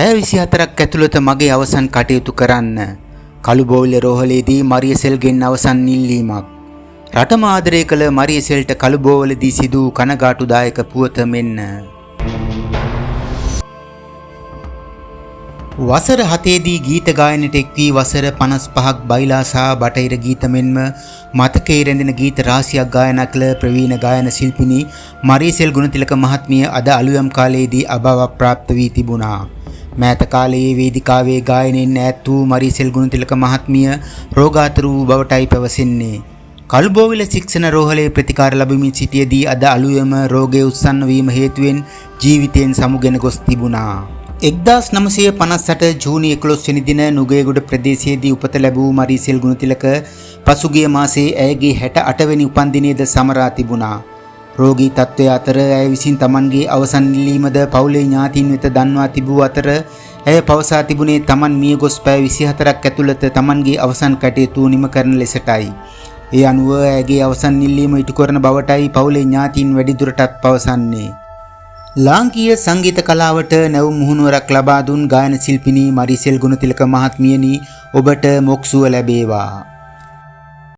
පැය 24ක් ඇතුළත මගේ අවසන් කටයුතු කරන්න. කළුබෝවිල රෝහලේදී මරියසෙල්ගෙන් අවසන් ඉල්ලීමක්. රටම ආදරය කළ මරියසෙල්ට කළුබෝවලදී සිදු කනගාටුදායක පුවත මෙන්න. වසර 7දී ගීත ගායනයට එක් වී වසර 55ක් බයිලා සහ බටහිර ගීත මෙන්ම මතකයේ රැඳෙන ගීත රාශියක් ගායනා කළ ප්‍රවීණ ගායන ශිල්පිනී මරියසෙල් ගුණතිලක මහත්මිය අද අලුයම් කාලයේදී අභාව ප්‍රාප්ත වී තිබුණා. මෑත කාලයේ වේදිකාවේ ගායනයෙන් ඈත් වූ මරියසෙල් ගුණතිලක මහත්මිය රෝගාතුර වූ බවටයි පැවසෙන්නේ. කළුබෝවිල ශික්ෂණ රෝහලේ ප්‍රතිකාර ලැබමින් සිටියේදී අද අලුයම රෝගයේ උත්සන්න වීම හේතුවෙන් ජීවිතයෙන් සමුගෙන ගොස් තිබුණා. 1958 ජූනි 11 වෙනි දින නුගේගොඩ ප්‍රදේශයේදී උපත ලැබූ මරියසෙල් ගුණතිලක පසුගිය මාසයේ ඇයගේ 68 වෙනි උපන්දිනයේද සමරා තිබුණා. රෝගී තත්ත්වය අතර ඇය විසින් තමන්ගේ අවසන් ඉල්ලීමද පවුලේ ඥාතීන් වෙත දන්වා තිබූ අතර ඇය පවසා තිබුණේ තමන් මිය ගොස් පැය 24ක් ඇතුළත තමන්ගේ අවසන් කටයුතු නිම කරන ලෙසටයි. ඒ අනුව ඇයගේ අවසන් ඉල්ලීම ඉටු කරන බවටයි පවුලේ ඥාතීන් වැඩිදුරටත් පවසන්නේ. ලාංකීය සංගීත කලාවට නැවුම් මුහුණුවරක් ලබා දුන් ගායන ශිල්පිනී මරියසෙල් ගුණතිලක මහත්මියනි ඔබට මොක්සුව ලැබේවා.